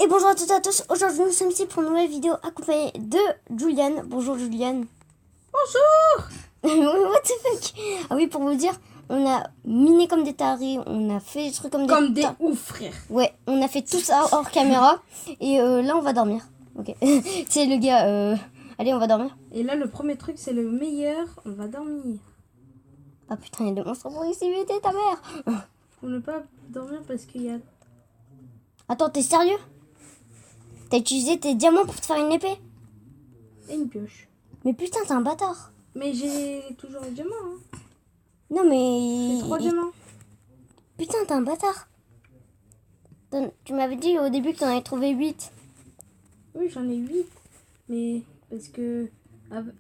Et bonjour à toutes et à tous, aujourd'hui nous sommes ici pour une nouvelle vidéo accompagnée de Juliane. Bonjour Juliane. Bonjour. What the fuck. Ah oui, pour vous dire, on a miné comme des tarés, on a fait des trucs comme des ouf frère. Ouais, on a fait tout ça hors caméra et là on va dormir. Ok. C'est le gars, allez on va dormir. Et là le premier truc c'est le meilleur, on va dormir. Ah putain, il y a des monstres pour ici, mais t'es ta mère. Faut ne pas dormir parce qu'il y a... Attends, t'es sérieux? T'as utilisé tes diamants pour te faire une épée? Et une pioche. Mais putain, t'es un bâtard. Mais j'ai toujours les diamants. Hein. Non mais... J'ai 3 diamants. Putain, t'es un bâtard. Tu m'avais dit au début que t'en avais trouvé 8. Oui, j'en ai 8. Mais parce que...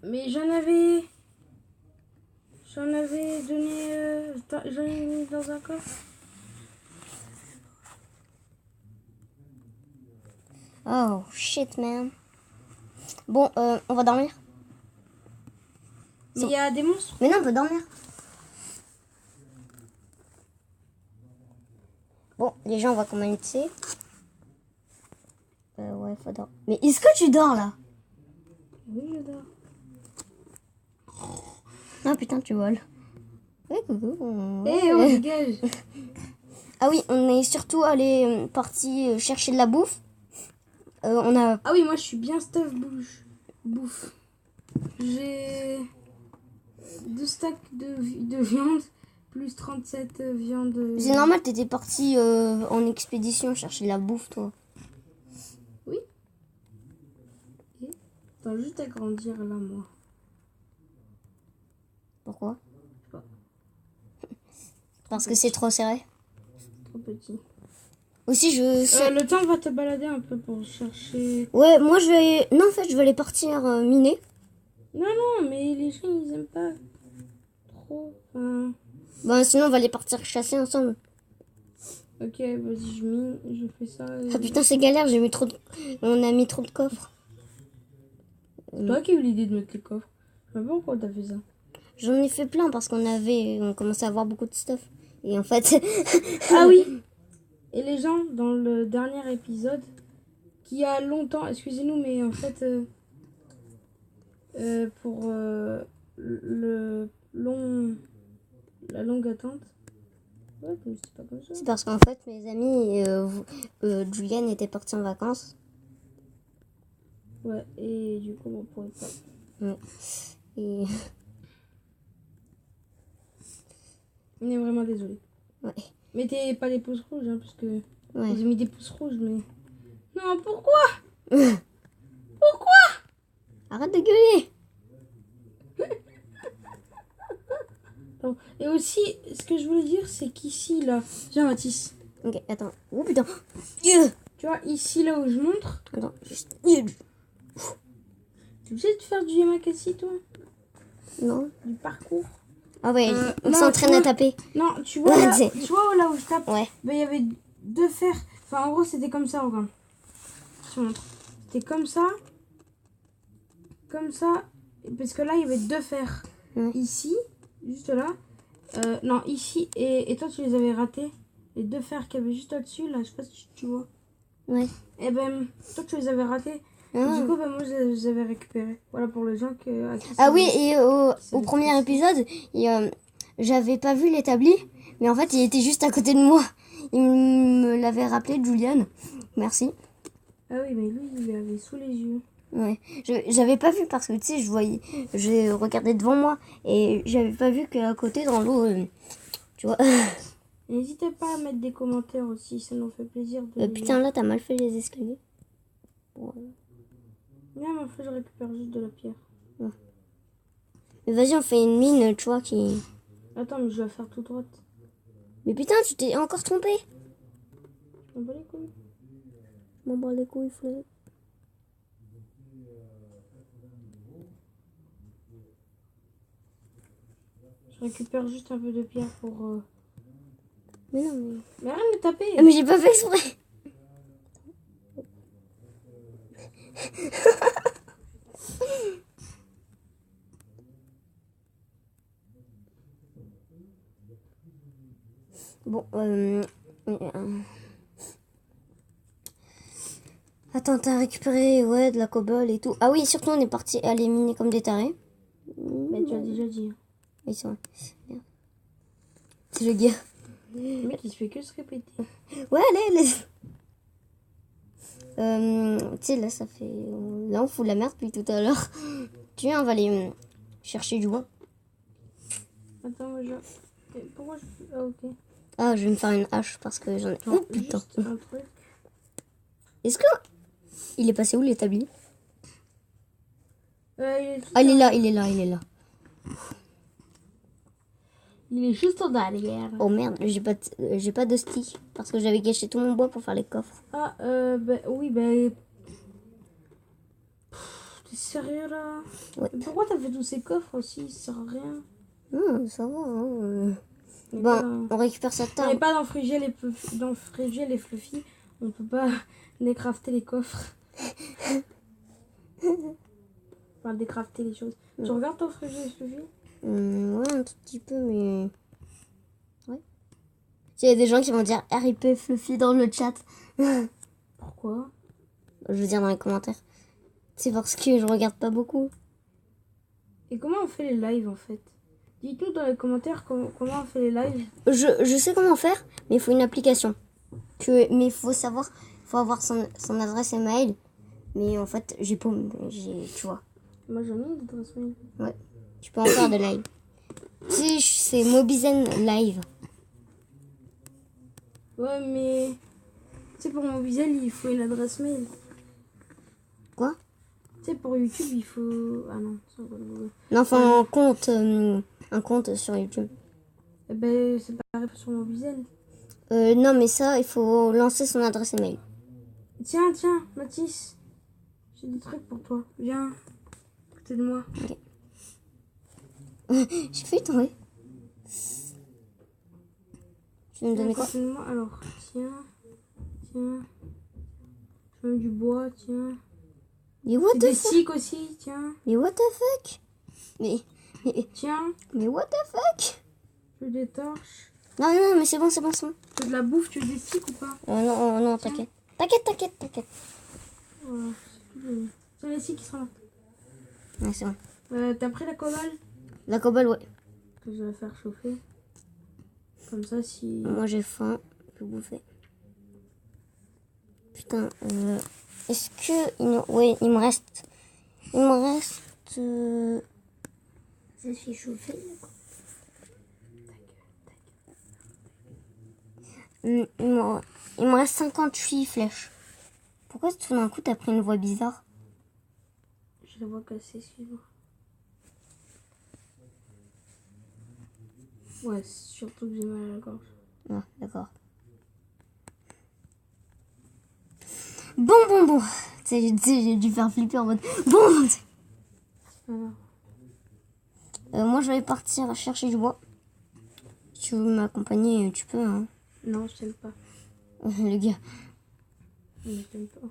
Mais j'en avais donné... J'en ai mis dans un coffre. Oh shit man. Bon, on va dormir. Mais il y a des monstres. Mais non, on peut dormir. Bon, les gens, on va commencer. Ouais, faut dormir. Mais est-ce que tu dors là? Oui, je dors. Ah putain, tu voles. Ouais, coucou. Eh, on dégage. Ah oui, on est surtout allé parti chercher de la bouffe. On a... Ah oui, moi je suis bien stuff bouffe. J'ai 2 stacks de viande plus 37 viandes. C'est normal, t'étais parti en expédition chercher de la bouffe, toi. Oui. Et attends juste à grandir là, moi. Pourquoi? Je sais pas. Parce que c'est trop serré. Trop petit. Aussi, Le temps va te balader un peu pour chercher. Ouais, moi je vais... Non, en fait, je vais aller partir miner. Non, non, mais les gens ils aiment pas trop. Enfin... Bah, sinon, on va aller partir chasser ensemble. Ok, vas-y, je mine, je fais ça. Ah putain, c'est galère, j'ai mis trop de... On a mis trop de coffres. C'est toi qui as eu l'idée de mettre les coffres. Je sais pas pourquoi t'as fait ça. J'en ai fait plein parce on commençait à avoir beaucoup de stuff. Et en fait... Ah oui. Et les gens, dans le dernier épisode, qui a longtemps, excusez-nous, mais en fait, pour la longue attente. Ouais, c'est pas comme ça. C'est parce qu'en fait, mes amis, Juliane était partie en vacances. Ouais, et du coup, on pourrait pas. Ouais. Et... On est vraiment désolé. Ouais. Mettez pas des pouces rouges, hein, parce que Ouais. j'ai mis des pouces rouges, mais... Non, pourquoi? Pourquoi? Arrête de gueuler. Non. Et aussi, ce que je voulais dire, c'est qu'ici, là... Viens, Mathis. Ok, attends. Oh putain. Tu vois, ici, là où je montre... Attends, juste... Tu sais de faire du yamakasi, toi? Non. Du parcours? Ah ouais, on non, s'entraîne à taper. Non, tu vois, Ouais, là, c'est- tu vois là où je tape? Ouais. Ben, il y avait 2 fers. Enfin, en gros, c'était comme ça, regarde. Je te montre. C'était comme ça. Comme ça. Parce que là, il y avait 2 fers. Ouais. Ici, juste là. Non, ici. Et toi, tu les avais ratés. Les 2 fers qu'il y avait juste au-dessus, là. Je sais pas si tu vois. Ouais. Et ben, toi, tu les avais ratés. Ah. Du coup, ben, moi, je les avais récupérés. Voilà pour les gens à qui Ah ça- oui, et c'est au le premier plus. épisode, j'avais pas vu l'établi, mais en fait, il était juste à côté de moi. Il me l'avait rappelé, Julian. Merci. Ah oui, mais lui, il l'avait sous les yeux. Ouais. J'avais pas vu parce que, tu sais, je regardais devant moi et j'avais pas vu qu'à côté, dans l'eau, tu vois. N'hésitez pas à mettre des commentaires aussi, ça nous fait plaisir de... Putain, là, t'as mal fait les escaliers. Voilà. Non, mais en fait, je récupère juste de la pierre. Mais vas-y, on fait une mine, tu vois, qui... Attends, mais je vais faire tout droite. Mais putain, tu t'es encore trompé. Je m'en bats les couilles. Je m'en bats les couilles, frère. Je récupère juste un peu de pierre pour... Mais non, mais... Mais arrête de me taper. Ah, mais j'ai pas fait exprès. Bon, Attends, t'as récupéré, ouais, de la cobble et tout. Ah oui, surtout, on est parti aller miner comme des tarés. Mais tu as déjà dit. Oui, c'est vrai. Merde. C'est le gars. Le mec, il se fait que se répéter. Ouais, allez. Tu sais, là, ça fait... Là, on fout de la merde depuis tout à l'heure. Tiens, on va aller chercher du bois. Attends, moi, je... Pourquoi je... Ah, ok. Ah, je vais me faire une hache parce que j'en ai... Attends, Oh, putain. juste un truc. Est-ce que... Il est passé où, l'établi? Il est Ah, il est là, il est là, il est là. Il est juste en arrière. Oh merde, j'ai pas de stick parce que j'avais gâché tout mon bois pour faire les coffres. Ah, bah, oui, bah... T'es sérieux, là? Ouais. Mais pourquoi t'as fait tous ces coffres aussi? Ça sert à rien. Non, ça va. Hein. On est Bon, pas dans- on récupère sa on table. n'est pas dans Frigel et dans Frigel et Fluffy. On peut pas décrafter les coffres. Enfin, décrafter les choses. Tu regardes ton Frigel et Fluffy? Ouais, un tout petit peu, mais... Ouais. Il y a des gens qui vont dire RIP Fluffy dans le chat. Pourquoi? Je veux dire dans les commentaires. C'est parce que je regarde pas beaucoup. Et comment on fait les lives en fait? Dites-nous dans les commentaires comment on fait les lives. Je sais comment faire, mais il faut une application. Mais il faut savoir, faut avoir son adresse email. Mais en fait, j'ai pas, tu vois. Moi j'en ai une adresse mail. Ouais. Tu peux en faire de live. Si c'est Mobizen Live. Ouais, mais tu sais, pour mon visuel il faut une adresse mail. Quoi? Tu sais, pour YouTube il faut. Ah non, c'est pas le. Non, enfin un compte sur YouTube. Eh ben, c'est pareil sur mon visuel. Non, mais ça, il faut lancer son adresse email. Tiens, Mathis. J'ai des trucs pour toi. Viens. À côté de moi. Ok. J'ai fait tomber. Tu veux me donner quoi? À côté de moi. Alors, tiens. Je mets du bois, tiens. Mais what Et the des fuck? sticks aussi, tiens. Mais what the fuck? Mais Tiens. what the fuck? Je veux des torches. Non, mais c'est bon. Tu veux de la bouffe, tu veux des sticks ou pas? Non, t'inquiète. T'inquiète. Voilà. C'est les sticks qui sont là. Ouais, c'est bon. T'as pris la cobble? La cobble, ouais. Que je vais faire chauffer. Comme ça, si... Moi, j'ai faim. Je peux bouffer. Putain, est-ce que... Ouais, il me reste... Ça fait chauffer, il me reste 58 flèches. Pourquoi tout d'un coup, t'as pris une voix bizarre? Je la vois casser, excuse-moi. Ouais, surtout que j'ai mal à la gorge. Ah, d'accord. Bon. Tu sais, j'ai dû faire flipper en mode... Bon. Alors. Moi, je vais partir chercher du bois. Si tu veux m'accompagner, tu peux, hein. Non, je t'aime pas. Le gars. Non, je t'aime pas.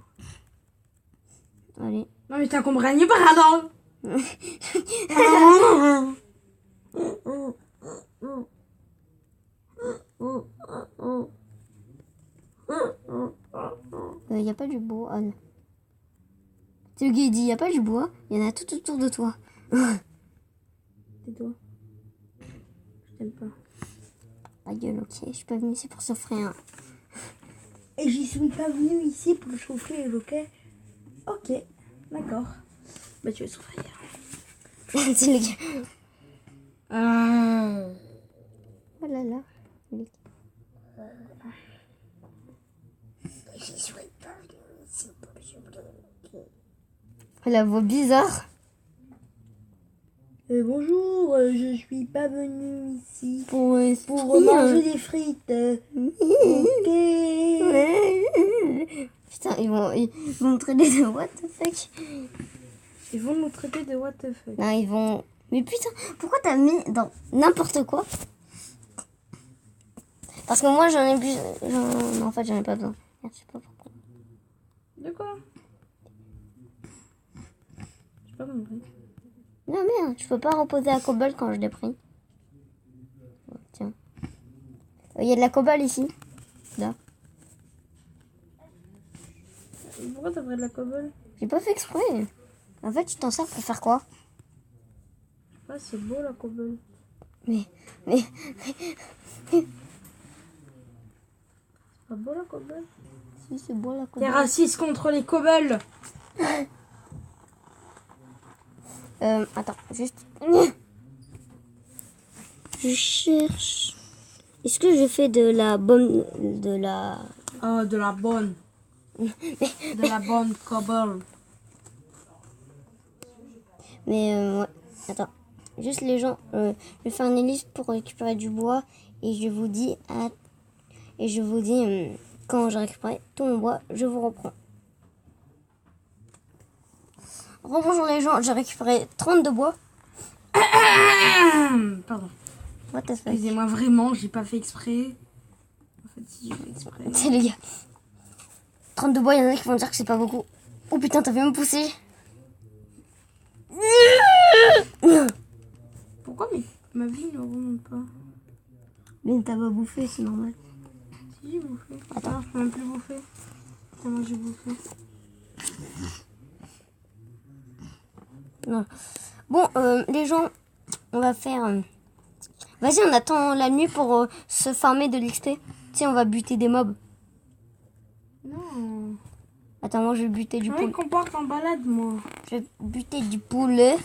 Allez. Non, mais t'as compris, pardon. Y a pas du bois. Ah, non. C'est le gars, il dit, y a pas du bois. Il y en a tout autour de toi. Tais-toi. Je t'aime pas. Ta gueule, ok. Je suis pas venue ici pour s'offrir. Et j'y suis pas venue ici pour souffrir, ok? Ok, d'accord. Bah tu vas souffrir. C'est le gars. Oh là là. La voix bizarre. Bonjour, je suis pas venue ici Pour manger des frites. Ok. Putain, ils vont me traiter de what the fuck. Ils vont nous traiter de what the fuck. Non, ils vont... Mais putain, pourquoi t'as mis dans n'importe quoi? Parce que moi, j'en ai plus... Non, en fait, j'en ai pas besoin. Merde, je sais pas pourquoi. De quoi? J'ai pas compris. Non, merde, je peux pas reposer la cobble quand je l'ai pris. Oh, tiens. Il y a de la cobble ici. Là. Pourquoi t'as pris de la cobble? J'ai pas fait exprès. En fait, tu t'en sers pour faire quoi? Ah, c'est beau la cobble. Mais... C'est pas beau la cobble? Si, c'est beau la T'es cobble. raciste contre les cobbles. Attends, juste... Je cherche... Est-ce que je fais de la bonne... De la... Oh, de la bonne. De la bonne cobble. Mais ouais, attends. Juste les gens, je vais faire une liste pour récupérer du bois et je vous dis quand j'ai récupéré tout mon bois, je vous reprends. Rebonjour les gens, j'ai récupéré 32 bois. Pardon. What the fuck? Excusez-moi, vraiment, j'ai pas fait exprès. En fait, si j'ai fait exprès. C'est les gars. 32 bois, il y en a qui vont dire que c'est pas beaucoup. Oh putain, t'as fait me pousser. Pourquoi ma vie ne remonte pas? Mais t'as pas bouffé, c'est normal. Si, j'ai bouffé. Attends, je peux même plus bouffer. Comment j'ai bouffé? Non. Bon, les gens, on va faire... Vas-y, on attend la nuit pour se farmer de l'XP. Tu sais, on va buter des mobs. Non. Attends, moi, je vais buter du Ouais, poulet. qu'on parte en balade, moi. Je vais buter du poulet.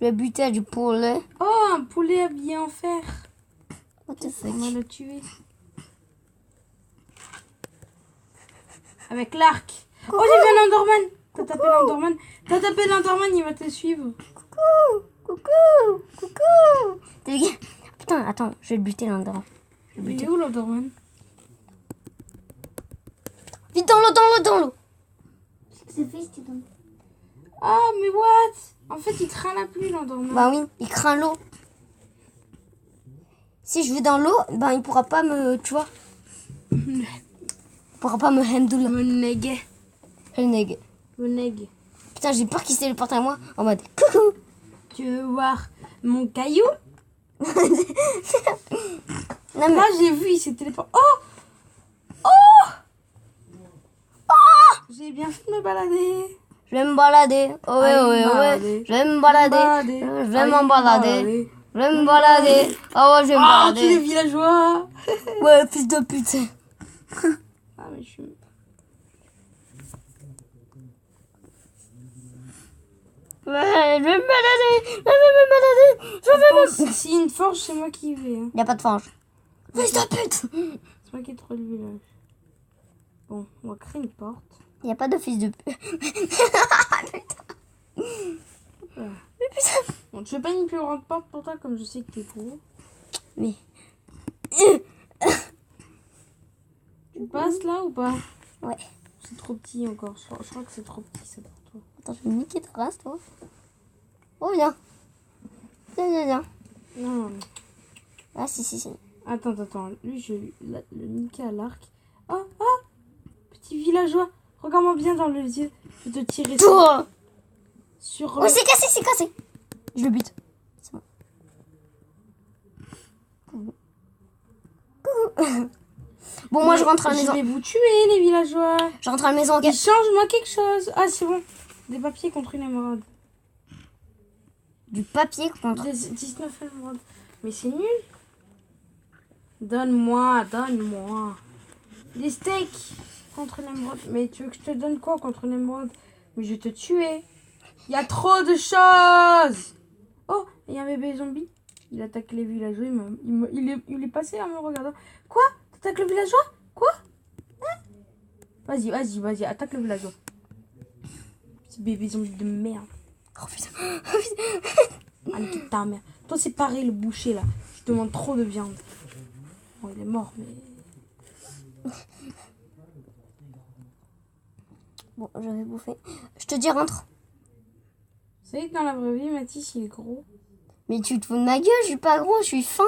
Je vais buter du poulet. Oh, un poulet habillé en fer. What the fuck? On va le tuer. Avec l'arc. Oh, j'ai vu un Enderman. T'as tapé l'Enderman. T'as tapé l'Enderman, il va te suivre. Coucou. T'es gars. Putain, attends, je vais le buter là dedans. Il est où l'Enderman? Vite dans l'eau. C'est fait, tu donnes. Ah, mais what? En fait, il craint la pluie, l'Enderman. Bah oui, il craint l'eau. Si je vais dans l'eau, ben il pourra pas me, tu vois. Il pourra pas me handle. Me neg. Le neg. Me neg. Putain, j'ai peur qu'il se téléporte à moi en mode coucou. Tu veux voir mon caillou? Non mais Là, j'ai vu, il s'est téléporté. Oh! J'ai bien fait de me balader. je vais me balader. Oh ouais, Allez, ouais, balader. ouais. Je vais me balader. Je vais m'en balader. Je vais me balader. Oh ouais, je vais me Ah, tu es balader. villageois. Ouais, fils de pute. Ah, mais je suis... Ouais, je vais me balader. Je vais me balader. Je vais me... Attends, si une forge, c'est moi qui y vais. Hein. Y a pas de fange. Fils de pute. C'est moi qui ai trop le village. Bon, on va créer une porte. Y a pas de fils de pute. Bon, tu fais pas une plus grande porte pour toi, comme je sais que t'es gros. Mais... Tu passes là ou pas? Ouais. C'est trop petit encore. Je crois que c'est trop petit, ça pour toi. Attends, je vais niquer ta race, toi. Oh, viens. Viens. Non, non, non. Ah, si. Attends. Lui, je vais le niquer à l'arc. Oh! Petit villageois. Regarde-moi bien dans les yeux. Je vais te tirer Toi. sur... Oh, c'est cassé. Je le bute. C'est bon. Bon, moi, je rentre à la Je maison. vais vous tuer, les villageois. Je rentre à la maison, ok. Change-moi quelque chose. Ah, c'est bon. Des papiers contre une émeraude. Du papier contre... 19 émeraudes. Mais c'est nul. Donne-moi. Des steaks contre une émeraude. Mais tu veux que je te donne quoi contre une émeraude? Mais je vais te tuer. Il y a trop de choses. Oh, il y a un bébé zombie. Il attaque les villageois. Il est passé en me regardant. Quoi? T'attaques le villageois? Quoi? Hein? Vas-y, attaque le villageois. Petit bébé zombie de merde. Oh, putain. Allez, quitte ta mère. Toi, c'est pareil, le boucher, là. Je te demande trop de viande. Bon, il est mort, mais... Bon, j'avais bouffé. Je te dis, rentre. Vous savez que dans la vraie vie, Mathis, il est gros. Mais tu te fous de ma gueule, je suis pas gros, je suis fin.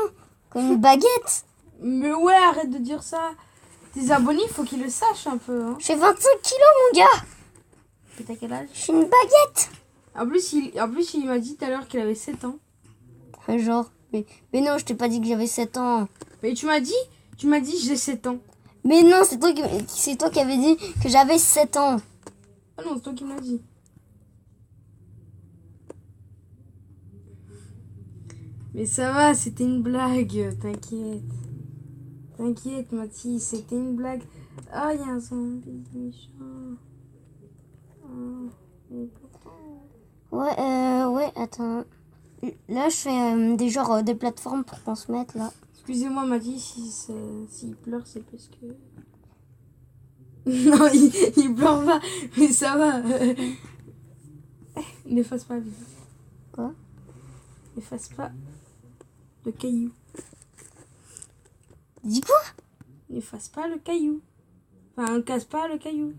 Comme une baguette. Mais ouais, arrête de dire ça. Tes abonnés, il faut qu'ils le sachent un peu. Hein. Je fais 25 kilos, mon gars. Et t'as quel âge? Je suis une baguette. En plus, il m'a dit tout à l'heure qu'il avait 7 ans. Genre, mais non, je t'ai pas dit que j'avais 7 ans. Mais tu m'as dit j'ai 7 ans. Mais non, c'est toi qui avais dit que j'avais 7 ans. Ah non, c'est toi qui m'as dit. Mais ça va, c'était une blague, t'inquiète. T'inquiète, Mathis, c'était une blague. Ah, il y a un zombie méchant. Ah, mais pourquoi... Ouais, attends. Là, je fais des genres des plateformes pour qu'on se mette là. Excusez-moi, Mathis, s'il pleure, c'est parce que... Non, il pleure pas, mais ça va. N'efface pas, lui. Quoi? N'efface pas le caillou. Dis quoi? N'efface pas le caillou. Enfin, ne casse pas le caillou.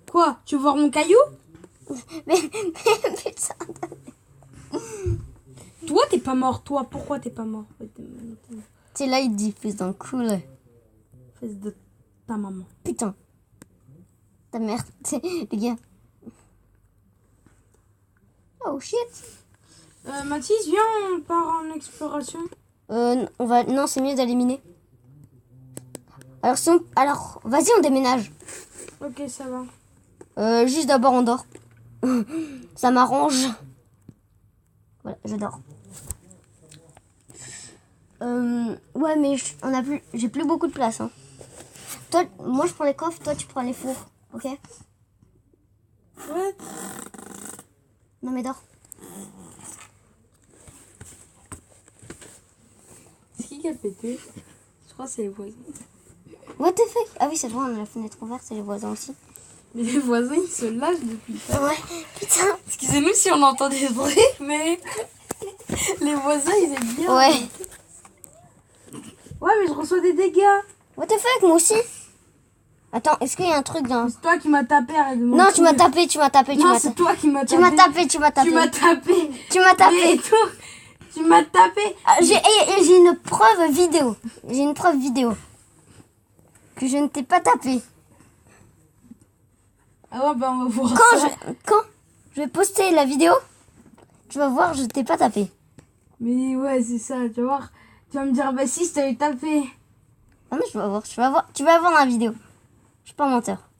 Quoi? Tu veux voir mon caillou? mais putain. Toi, t'es pas mort. Toi, pourquoi t'es pas mort? Tu sais, là, il dit fils d'un cool. Fils de ta maman. Putain. Ta mère. Les gars. Oh shit. Mathis, viens, on part en exploration. Non, c'est mieux d'éliminer. Alors, vas-y, on déménage. Ok, ça va. Juste d'abord, on dort. Ça m'arrange. Voilà, je dors. Ouais, mais j'ai plus beaucoup de place. Hein. Toi, moi, je prends les coffres, toi, tu prends les fours. Ok? Ouais. Non, mais dors. C'est qui a pété? Je crois que c'est les voisins. What the fuck? Ah oui, c'est vrai, on a la fenêtre ouverte, c'est les voisins aussi. Mais les voisins, ils se lâchent depuis ça. Ouais, putain. Excusez-nous si on entend des bruits, mais les voisins, ils aiment bien. Ouais. Ouais, mais je reçois des dégâts. What the fuck, moi aussi. Attends, est-ce qu'il y a un truc dans... C'est toi qui m'as tapé, arrête de Non, mentir. tu m'as tapé, tu m'as tapé, tu Non, m'as c'est tapé. toi qui m'as tapé. Tu m'as tapé, tu m'as tapé. Tu m'as tapé. Tu m'as tapé. Mais toi, tu m'as tapé. Ah, j'ai une preuve vidéo. J'ai une preuve vidéo. Que je ne t'ai pas tapé. Ah ouais, bah on va voir ça. Quand je vais poster la vidéo, tu vas voir, je t'ai pas tapé. Mais ouais, c'est ça, tu vas voir. Tu vas me dire, bah si, je t'avais tapé. Ah non, tu vas voir, tu vas voir la vidéo. Je suis pas un menteur.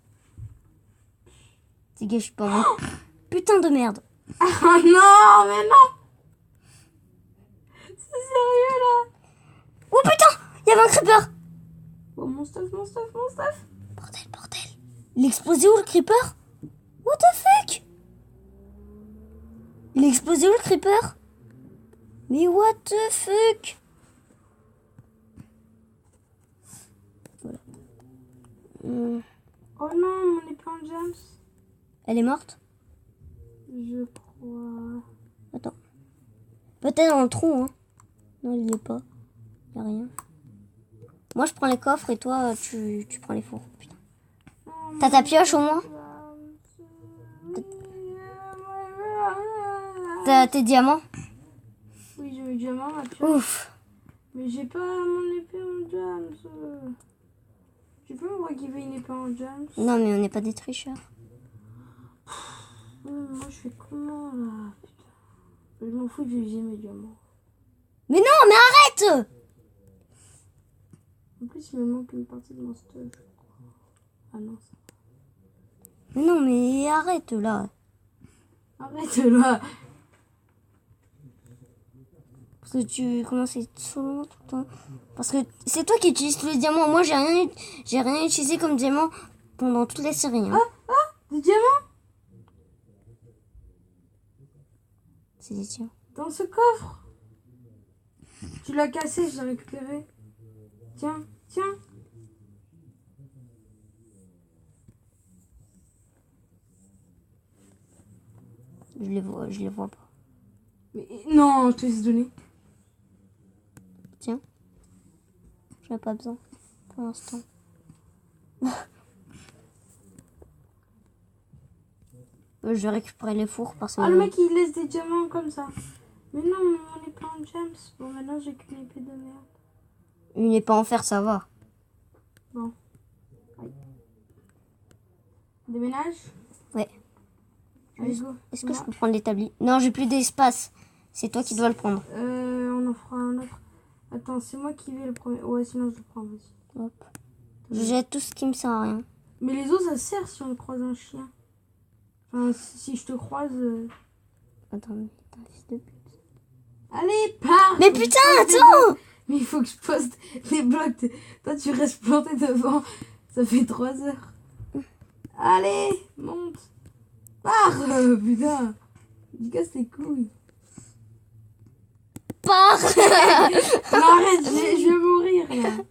C'est que je suis pas un menteur. Putain de merde. Oh non, mais non. C'est sérieux là. Oh putain, il y avait un creeper. Oh mon stuff. Bordel. Il est explosé où le creeper? What the fuck? Il est explosé où le creeper? Mais what the fuck? Voilà. Oh non, mon épée en James. Elle est morte? Je crois. Attends. Peut-être dans le trou, hein. Non, il n'y est pas. Il n'y a rien. Moi, je prends les coffres et toi, tu prends les fours. Putain. T'as ta pioche au moins? T'as tes diamants? Oui, j'ai mes diamants, ma pioche. Ouf. Mais j'ai pas mon épée en James. Tu peux me regiver une épée en James? Non, mais on n'est pas des tricheurs. Moi, je fais comment là? Putain. Je m'en fous de j'ai mes diamants. Mais non, mais arrête! En plus, il me manque une partie de mon stuff, je crois. Ah non, ça. Mais non, mais arrête là. Arrête là. Parce que tu commences à être solo tout le temps. Parce que c'est toi qui utilises tous les diamants. Moi, j'ai rien utilisé comme diamant pendant toute la série. Hein. Des diamants? C'est des diamants. Dans ce coffre. Tu l'as cassé, je l'ai récupéré. Tiens. Je les vois pas. Mais non, je te les ai donnés. Tiens. J'en ai pas besoin pour l'instant. Je vais récupérer les fours parce que... Ah, le mec il laisse des diamants comme ça. Mais non, on n'est pas en James. Bon, maintenant j'ai qu'une épée de merde. Il n'est pas en fer, ça va. Bon. Aïe. Déménage? Ouais. Allez, go. Est-ce que je peux prendre l'établi? Non, j'ai plus d'espace. C'est toi qui dois le prendre. On en fera un autre. Attends, c'est moi qui vais le premier. Ouais, sinon je le prends, vas-y. Hop. Je jette tout ce qui me sert à rien. Mais les os, ça sert si on croise un chien. Enfin, si je te croise... Attends, mais t'es un fils de pute. Allez, pars! Mais putain, attends! Mais il faut que je poste des blocs. Toi, tu restes planté devant. Ça fait 3 heures. Allez, monte. Pars! Putain. Tu casses tes couilles. Pars! Non, arrête, je vais mourir, là.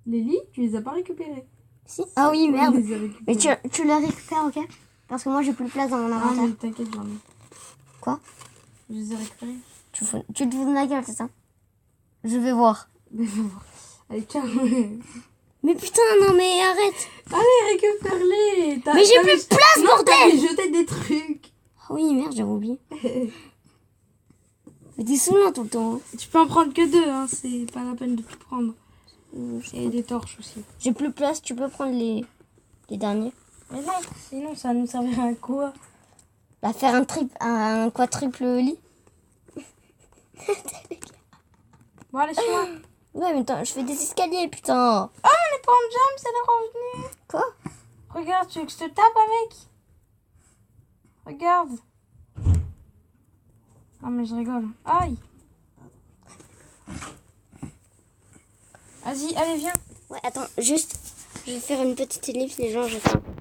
Les lits, tu les as pas récupérés. Si. Ah oui, merde. On les a récupérés. Mais tu les récupères, ok? Parce que moi, j'ai plus de place dans mon Ah, inventaire. mais t'inquiète, j'en ai. Quoi? Je les ai récupérés. Tu te fous de ma gueule, c'est ça? Je vais voir. Mais faut voir. Allez, calme. Mais putain, non, mais arrête! Allez, récupère-les. Mais j'ai plus de place, non, bordel! t'avais jeté des trucs. Ah oui, merde, j'avais oublié. Mais t'es saoulant tout le temps. Hein. Tu peux en prendre que 2, hein. C'est pas la peine de tout prendre. Et des torches aussi. J'ai plus de place, tu peux prendre les derniers. Mais non, sinon ça nous servirait à quoi? Bah, faire un quadruple lit. Bon, allez, sur moi. Ouais, mais attends, je fais des escaliers, putain. Oh, on est pas en jam, c'est le revenu. Quoi? Regarde, tu veux que je te tape avec? Regarde. Non, mais je rigole. Aïe. Vas-y, allez, viens. Ouais, attends, juste, je vais faire une petite ellipse, les gens, je fais un peu.